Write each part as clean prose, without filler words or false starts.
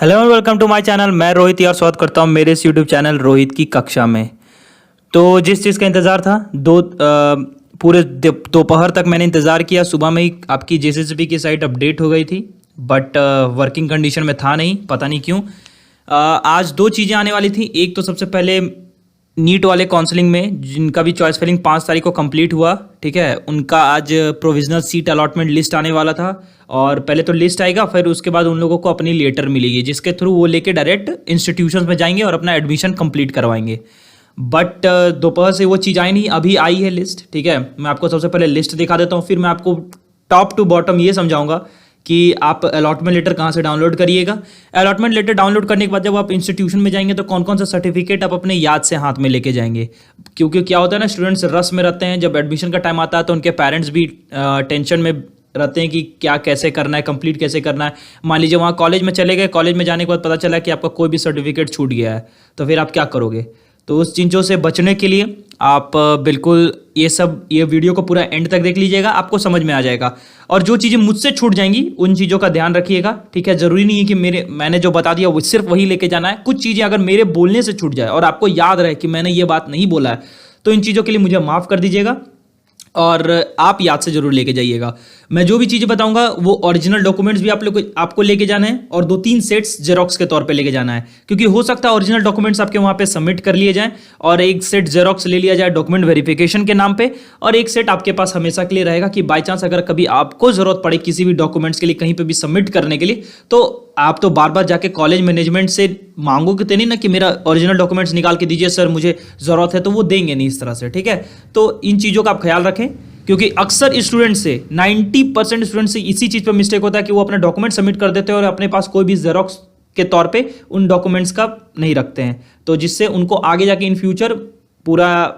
Hello and welcome to my channel. मैं रोहित यार स्वागत करता हूँ मेरे इस यूट्यूब चैनल रोहित की कक्षा में। तो जिस चीज़ का इंतज़ार था पूरे दोपहर तक मैंने इंतज़ार किया। सुबह में ही आपकी जेसीसीबी की साइट अपडेट हो गई थी, बट वर्किंग कंडीशन में था नहीं, पता नहीं क्यों। आज दो चीज़ें आने वाली थी। एक तो सबसे पहले नीट वाले काउंसलिंग में जिनका भी चॉइस फिलिंग 5 तारीख को कंप्लीट हुआ, ठीक है, उनका आज प्रोविजनल सीट अलॉटमेंट लिस्ट आने वाला था। और पहले तो लिस्ट आएगा, फिर उसके बाद उन लोगों को अपनी लेटर मिलेगी जिसके थ्रू वो लेके डायरेक्ट इंस्टीट्यूशंस में जाएंगे और अपना एडमिशन कंप्लीट करवाएंगे। बट दोपहर से वो चीज़ आई नहीं, अभी आई है लिस्ट, ठीक है। मैं आपको सबसे पहले लिस्ट दिखा देता हूँ, फिर मैं आपको टॉप टू बॉटम ये समझाऊंगा कि आप अलॉटमेंट लेटर कहाँ से डाउनलोड करिएगा। अलॉटमेंट लेटर डाउनलोड करने के बाद जब आप इंस्टीट्यूशन में जाएंगे तो कौन कौन सा सर्टिफिकेट आप अपने याद से हाथ में लेके जाएंगे, क्योंकि क्या होता है ना, स्टूडेंट्स रस में रहते हैं। जब एडमिशन का टाइम आता है तो उनके पेरेंट्स भी टेंशन में रहते हैं कि क्या कैसे करना है, कंप्लीट कैसे करना है। मान लीजिए वहाँ कॉलेज में चले गए, कॉलेज में जाने के बाद पता चला कि आपका कोई भी सर्टिफिकेट छूट गया है, तो फिर आप क्या करोगे। तो उस चीज़ों से बचने के लिए आप बिल्कुल ये वीडियो को पूरा एंड तक देख लीजिएगा, आपको समझ में आ जाएगा। और जो चीज़ें मुझसे छूट जाएंगी उन चीज़ों का ध्यान रखिएगा, ठीक है। ज़रूरी नहीं है कि मैंने जो बता दिया वो सिर्फ वही लेके जाना है। कुछ चीज़ें अगर मेरे बोलने से छूट जाए और आपको याद रहे कि मैंने ये बात नहीं बोला है, तो इन चीज़ों के लिए मुझे माफ़ कर दीजिएगा और आप याद से जरूर लेके जाइएगा। मैं जो भी चीज़ें बताऊंगा वो ओरिजिनल डॉक्यूमेंट्स भी आपको लेके जाना है और 2-3 सेट्स जेरोक्स के तौर पे लेके जाना है, क्योंकि हो सकता है ओरिजिनल डॉक्यूमेंट्स आपके वहाँ पे सबमिट कर लिए जाएं और एक सेट जेरोक्स ले लिया जाए डॉक्यूमेंट वेरिफिकेशन के नाम पे, और एक सेट आपके पास हमेशा के लिए रहेगा कि बाई चांस अगर कभी आपको ज़रूरत पड़े किसी भी डॉक्यूमेंट्स के लिए कहीं पर भी सबमिट करने के लिए, तो आप तो बार बार जाके कॉलेज मैनेजमेंट से मांगोगे तो नहीं ना कि मेरा ओरिजिनल डॉक्यूमेंट्स निकाल के दीजिए सर, मुझे ज़रूरत है, तो वो देंगे नहीं इस तरह से, ठीक है। तो इन चीज़ों का आप ख्याल रखें, क्योंकि अक्सर स्टूडेंट से 90% स्टूडेंट से इसी चीज़ पे मिस्टेक होता है कि वो अपने डॉक्यूमेंट सबमिट कर देते हैं और अपने पास कोई भी जेरोक्स के तौर पे उन डॉक्यूमेंट्स का नहीं रखते हैं, तो जिससे उनको आगे जाके इन फ्यूचर पूरा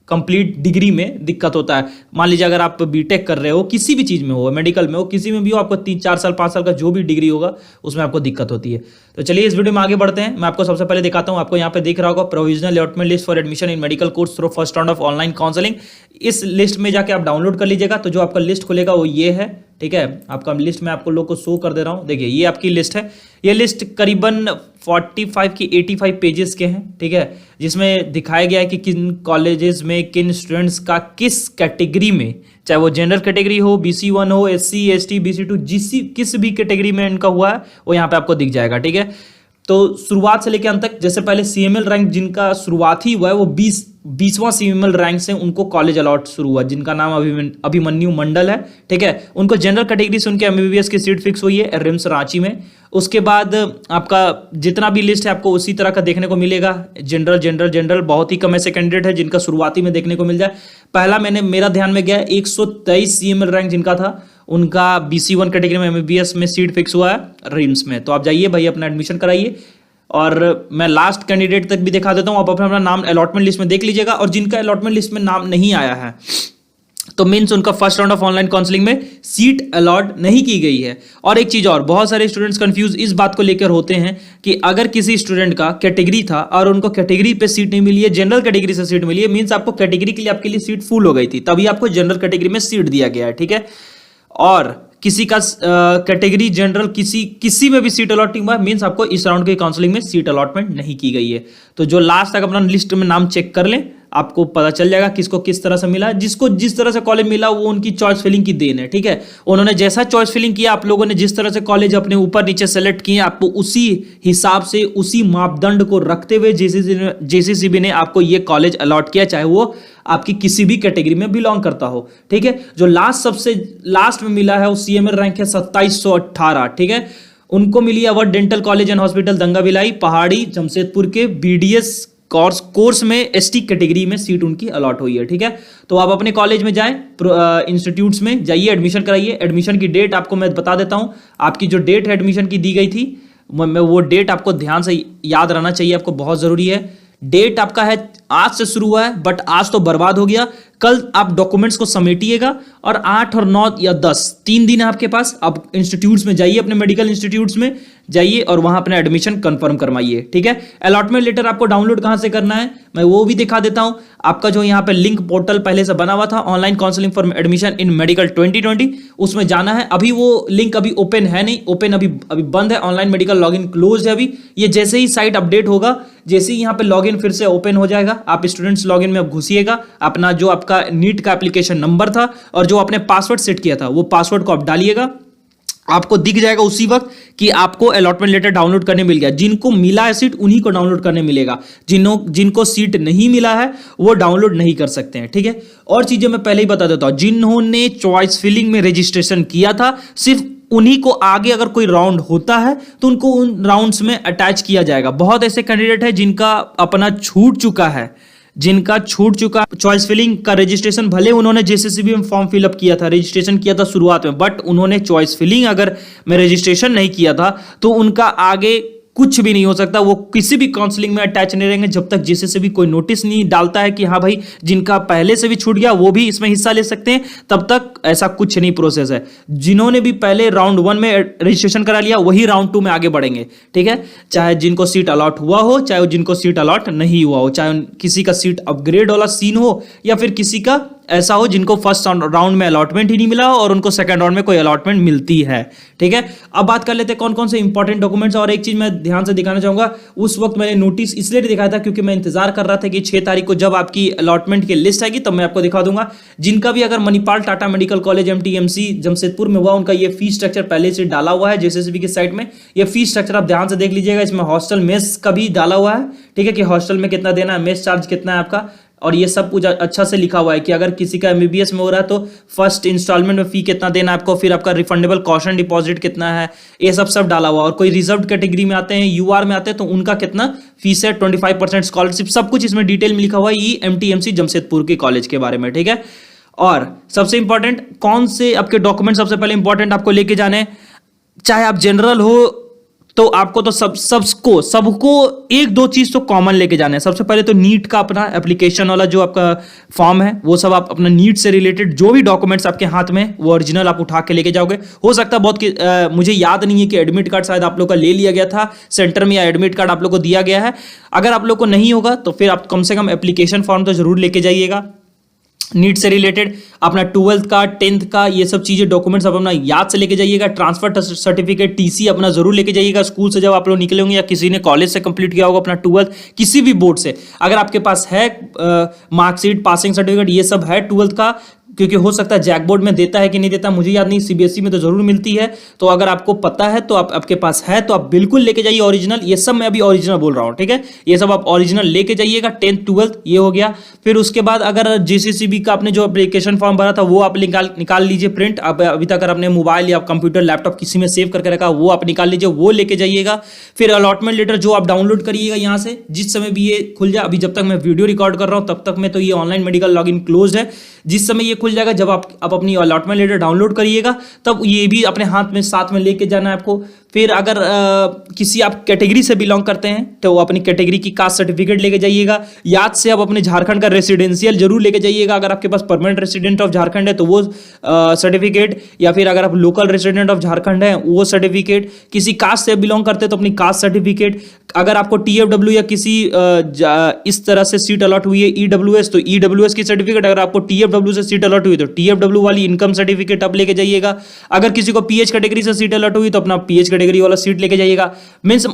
कंप्लीट डिग्री में दिक्कत होता है। मान लीजिए अगर आप बीटेक कर रहे हो, किसी भी चीज़ में हो, मेडिकल में हो, किसी में भी हो, आपको 3-4 साल 5 साल का जो भी डिग्री होगा उसमें आपको दिक्कत होती है। तो चलिए इस वीडियो में आगे बढ़ते हैं। मैं आपको सबसे पहले दिखाता हूँ, आपको यहाँ पे दिख रहा होगा provisional allotment list for admission in medical course through first round of online counselling. इस लिस्ट में जाके आप डाउनलोड कर लीजिएगा। तो जो आपका लिस्ट खुलेगा वो ये है, ठीक है। आपका लिस्ट मैं आपको लोग को शो कर दे रहा हूँ, देखिए ये आपकी लिस्ट है। ये लिस्ट करीबन 45 की 85 पेजेस के हैं, ठीक है, जिसमें दिखाया गया है कि किन कॉलेजेस में किन स्टूडेंट्स का किस कैटेगरी में, चाहे वो जनरल कैटेगरी हो, BC1 हो, SC ST BC2, किस भी कैटेगरी में इनका हुआ है वो यहाँ पे आपको दिख जाएगा, ठीक है। तो शुरुआत से लेकर अंत तक, जैसे पहले CML रैंक जिनका शुरुआत ही हुआ है वो 20वां CML रैंक से उनको कॉलेज अलॉट शुरू हुआ, जिनका नाम अभिमन्यु मंडल है, ठीक है। उनको जनरल कैटेगरी से उनके MBBS की सीट फिक्स हुई है रिम्स रांची में। उसके बाद आपका जितना भी लिस्ट है आपको उसी तरह का देखने को मिलेगा। जनरल बहुत ही कम ऐसे कैंडिडेट है जिनका शुरुआती में देखने को मिल जाए। पहला मेरा ध्यान में गया 123 CML रैंक जिनका था, उनका BC1 कैटेगरी में MBBS में सीट फिक्स हुआ है रिम्स में। तो आप जाइए भाई अपना एडमिशन कराइए। और मैं लास्ट कैंडिडेट तक भी दिखा देता हूं, आप अपना नाम अलॉटमेंट लिस्ट में देख लीजिएगा। और जिनका अलॉटमेंट लिस्ट में नाम नहीं आया है तो मीन्स उनका first round of online counselling में सीट अलॉट नहीं की गई है। और एक चीज और, बहुत सारे स्टूडेंट्स कंफ्यूज इस बात को लेकर होते हैं कि अगर किसी स्टूडेंट का कैटेगरी था और उनको कैटेगरी पे सीट नहीं मिली है, जनरल कैटेगरी से सीट मिली है, मीन्स आपको कैटेगरी के लिए आपके लिए सीट फुल हो गई थी, तभी आपको जनरल कैटेगरी में सीट दिया गया है, ठीक है। और किसी का कैटेगरी जनरल किसी में भी सीट अलॉटिंग हुआ, मींस आपको इस राउंड की काउंसलिंग में सीट अलॉटमेंट नहीं की गई है। तो जो लास्ट तक अपना लिस्ट में नाम चेक कर लें, आपको पता चल जाएगा किसको किस तरह से मिला। जिसको जिस तरह से कॉलेज मिला वो उनकी चॉइस फिलिंग की देन है, ठीक है। उन्होंने जैसा चॉइस फिलिंग किया, आप लोगों ने जिस तरह से कॉलेज अपने ऊपर नीचे सेलेक्ट किए, आपको उसी हिसाब से उसी मापदंड को रखते हुए JCCB ने आपको ये कॉलेज अलॉट किया, चाहे वो आपकी किसी भी कैटेगरी में बिलोंग करता हो, ठीक है। जो सबसे लास्ट में मिला है वो CML रैंक है 2718, ठीक है। उनको मिली अवर डेंटल कॉलेज एंड हॉस्पिटल दंगाभिलाई पहाड़ी जमशेदपुर के BDS कोर्स में ST कैटेगरी में सीट उनकी अलॉट हुई है, ठीक है। तो आप अपने कॉलेज में जाएं, इंस्टीट्यूट्स में जाइए, एडमिशन कराइए। एडमिशन की डेट आपको मैं बता देता हूं, आपकी जो डेट है एडमिशन की दी गई थी, वो डेट आपको ध्यान से याद रहना चाहिए, आपको बहुत जरूरी है। डेट आपका है आज से शुरू हुआ है, बट आज तो बर्बाद हो गया। कल आप डॉक्यूमेंट्स को समेटिएगा और 8 और 9 या 10 3 दिन है आपके पास। आप इंस्टीट्यूट्स में जाइए, अपने मेडिकल इंस्टीट्यूट्स में जाइए और वहां अपना एडमिशन कंफर्म करवाइए, ठीक है। अलॉटमेंट लेटर आपको डाउनलोड कहां से करना है मैं वो भी दिखा देता हूं। आपका जो यहाँ पे लिंक पोर्टल पहले से बना हुआ था, online counselling for admission in medical 2020, उसमें जाना है। अभी वो लिंक अभी ओपन है नहीं, ओपन अभी बंद है, ऑनलाइन मेडिकल लॉगिन क्लोज है अभी। ये जैसे ही साइट अपडेट होगा, जैसे ही यहाँ पे लॉगिन फिर से ओपन हो जाएगा, आप स्टूडेंट्स लॉगिन में अब घुसिएगा, अपना जो आपका नीट का एप्लीकेशन नंबर था और जो आपने पासवर्ड सेट किया था वो पासवर्ड को आप डालिएगा। आपको दिख जाएगा उसी वक्त कि आपको अलॉटमेंट लेटर डाउनलोड करने मिल गया। जिनको मिला है सीट उन्हीं को डाउनलोड करने मिलेगा, जिनको सीट नहीं मिला है वो डाउनलोड नहीं कर सकते हैं, ठीक है। और चीजें मैं पहले ही बता देता हूं, जिन्होंने चॉइस फिलिंग में रजिस्ट्रेशन किया था सिर्फ उन्हीं को आगे अगर कोई राउंड होता है तो उनको उन राउंड्स में अटैच किया जाएगा। बहुत ऐसे कैंडिडेट है जिनका अपना छूट चुका चॉइस फिलिंग का रजिस्ट्रेशन, भले उन्होंने जेसीसीबी में फॉर्म फिलअप किया था, रजिस्ट्रेशन किया था शुरुआत में, बट उन्होंने चॉइस फिलिंग अगर में रजिस्ट्रेशन नहीं किया था तो उनका आगे कुछ भी नहीं हो सकता। वो किसी भी काउंसलिंग में अटैच नहीं रहेंगे जब तक जेसीसीबी कोई नोटिस नहीं डालता है कि हाँ भाई जिनका पहले से भी छूट गया वो भी इसमें हिस्सा ले सकते हैं, तब तक ऐसा कुछ नहीं प्रोसेस है। जिन्होंने भी पहले राउंड 1 में रजिस्ट्रेशन करा लिया वही राउंड 2 में आगे बढ़ेंगे, ठीक है। चाहे जिनको सीट अलॉट हुआ हो, चाहे जिनको सीट अलॉट नहीं हुआ हो, चाहे किसी का सीट अपग्रेड वाला सीन हो या फिर किसी का ऐसा हो जिनको फर्स्ट राउंड में अलॉटमेंट ही नहीं मिला हो और उनको सेकंड राउंड में कोई अलॉटमेंट मिलती है, ठीक है। अब बात कर लेते हैं कौन कौन से इंपॉर्टेंट डॉक्यूमेंट्स। और एक चीज मैं ध्यान से दिखाना चाहूंगा, उस वक्त मैंने नोटिस इसलिए दिखाया था क्योंकि मैं इंतजार कर रहा था कि 6 तारीख को जब आपकी अलॉटमेंट की लिस्ट आएगी तब मैं आपको दिखा दूंगा। जिनका भी अगर Manipal Tata medical college MTMC Jamshedpur में हुआ, उनका ये फीस स्ट्रक्चर पहले से डाला हुआ है जेसीसीबी की साइट में। ये फीस स्ट्रक्चर आप ध्यान से देख लीजिएगा, इसमें हॉस्टल मेस का भी डाला हुआ है, ठीक है, कि हॉस्टल में कितना देना है, मेस चार्ज कितना है आपका, और ये सब कुछ अच्छा से लिखा हुआ है कि अगर किसी का MBBS में हो रहा है तो फर्स्ट इंस्टॉलमेंट में फी कितना देना है आपको, फिर आपका रिफंडेबल कॉशन डिपॉजिट कितना है, ये सब डाला हुआ। और कोई रिजर्व कैटेगरी में आते हैं, UR में आते हैं तो उनका कितना फीस है, 25% स्कॉलरशिप, सब कुछ इसमें डिटेल में लिखा हुआ है। ये MTMC जमशेदपुर के कॉलेज के बारे में, ठीक है। और सबसे इंपॉर्टेंट कौन से आपके डॉक्यूमेंट सबसे पहले इंपॉर्टेंट आपको लेके जाने, चाहे आप जनरल हो तो आपको तो सबको एक दो चीज तो कॉमन लेके जाना है। सबसे पहले तो नीट का अपना एप्लीकेशन वाला जो आपका फॉर्म है वो सब आप अपना नीट से रिलेटेड जो भी डॉक्यूमेंट्स आपके हाथ में वो ओरिजिनल आप उठा के लेके जाओगे। हो सकता है बहुत मुझे याद नहीं है कि एडमिट कार्ड शायद आप लोग का ले लिया गया था सेंटर में या एडमिट कार्ड आप लोग को दिया गया है। अगर आप लोग को नहीं होगा तो फिर आप कम से कम एप्लीकेशन फॉर्म तो जरूर लेके जाइएगा नीट से रिलेटेड। अपना 12th का 10th का ये सब चीजें डॉक्यूमेंट्स आप अपना याद से लेके जाइएगा। ट्रांसफर सर्टिफिकेट TC अपना जरूर लेके जाइएगा। स्कूल से जब आप लोग निकले होंगे या किसी ने कॉलेज से कंप्लीट किया होगा अपना 12th किसी भी बोर्ड से, अगर आपके पास है मार्कशीट, पासिंग सर्टिफिकेट, ये सब है 12th का, क्योंकि हो सकता है जैक बोर्ड में देता है कि नहीं देता मुझे याद नहीं, CBSE में तो जरूर मिलती है। तो अगर आपको पता है तो आपके पास है तो आप बिल्कुल लेके जाइए ओरिजिनल। ये सब मैं अभी ओरिजिनल बोल रहा हूँ, ठीक है, ये सब आप ओरिजिनल लेके जाइएगा। 10th 12th ये हो गया। फिर उसके बाद अगर JCCB का आपने जो एप्लीकेशन फॉर्म भरा था वो आप निकाल लीजिए प्रिंट। आप अभी तक अगर आपने मोबाइल या कंप्यूटर लैपटॉप किसी में सेव करके रखा वो आप निकाल लीजिए, वो लेके जाइएगा। फिर अलॉटमेंट लेटर जो आप डाउनलोड करिएगा यहाँ से, जिस समय भी ये खुल जाए, अभी जब तक मैं वीडियो रिकॉर्ड कर रहा हूँ तब तक में तो ये ऑनलाइन मेडिकल लॉगिन क्लोज है। जिस समय ये खुल जाएगा, जब आप अपनी अलॉटमेंट लेटर डाउनलोड करिएगा तब ये भी अपने हाथ में साथ में लेके जाना है आपको। फिर अगर किसी आप कैटेगरी से बिलोंग करते हैं तो अपनी कैटेगरी की कास्ट सर्टिफिकेट लेके जाइएगा। याद से आप अपने झारखंड का रेसिडेंशियल जरूर लेके जाइएगा। अगर आपके पास परमानेंट रेसिडेंट ऑफ झारखंड है तो वो सर्टिफिकेट, या फिर अगर आप लोकल रेसिडेंट ऑफ झारखंड है वो सर्टिफिकेट। किसी कास्ट से बिलोंग करते हैं तो अपनी कास्ट सर्टिफिकेट। अगर आपको TFW या किसी इस तरह से सीट अलॉट हुई है EWS तो EWS की सर्टिफिकेट। अगर आपको TFW से सीट अलॉट हुई तो TFW वाली इनकम सर्टिफिकेट आप लेके जाइएगा। अगर किसी को PH कैटेगरी से सीट अलॉट हुई तो अपना PH कैटेगरी वाला सीट लेके जाइएगा। मींस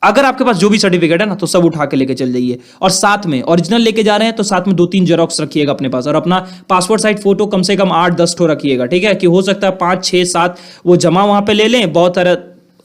अगर आपके पास जो भी सर्टिफिकेट है ना तो सब उठा के लेके चल जाइए। और साथ में ओरिजिनल लेके जा रहे हैं तो साथ में 2-3 जेरोक्स रखिएगा अपने पास। और अपना पासपोर्ट साइज फोटो कम से कम 8-10 ठो रखिएगा, ठीक है, कि हो सकता है 5-6-7 वो जमा वहां पे ले लें, बहुत सारा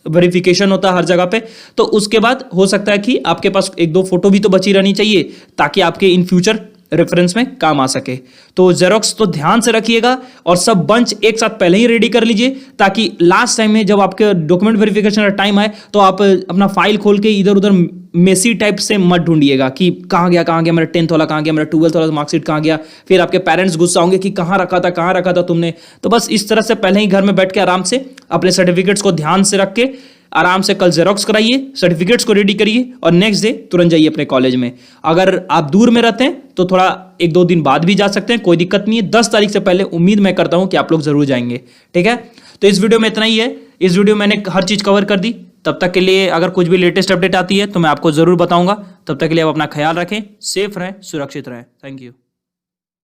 वेरिफिकेशन होता है हर जगह पे। तो उसके बाद हो सकता है कि आपके पास 1-2 फोटो भी तो बची रहनी चाहिए ताकि आपके इन फ्यूचर रेफरेंस में काम आ सके। तो जेरोक्स तो ध्यान से रखिएगा और सब बंच एक साथ पहले ही रेडी कर लीजिए ताकि लास्ट टाइम में जब आपके डॉक्यूमेंट वेरिफिकेशन का टाइम आए तो आप अपना फाइल खोल के इधर उधर मेसी टाइप से मत ढूंढिएगा कि कहाँ गया मेरा 10th वाला, कहाँ गया मेरा 12th वाला मार्कशीट, कहाँ गया। फिर आपके पेरेंट्स गुस्सा होंगे कि कहाँ रखा था तुमने। तो बस इस तरह से पहले ही घर में बैठ के आराम से अपने सर्टिफिकेट्स को ध्यान से रख के आराम से कल जेरोक्स कराइए, सर्टिफिकेट्स को रेडी करिए और नेक्स्ट डे तुरंत जाइए अपने कॉलेज में। अगर आप दूर में रहते हैं तो थोड़ा 1-2 दिन बाद भी जा सकते हैं, कोई दिक्कत नहीं है। 10 तारीख से पहले उम्मीद मैं करता हूं कि आप लोग जरूर जाएंगे, ठीक है। तो इस वीडियो में इतना ही है। इस वीडियो में मैंने हर चीज़ कवर कर दी। तब तक के लिए अगर कुछ भी लेटेस्ट अपडेट आती है तो मैं आपको ज़रूर बताऊंगा। तब तक के लिए आप अपना ख्याल रखें, सेफ रहें, सुरक्षित रहें। Thank you.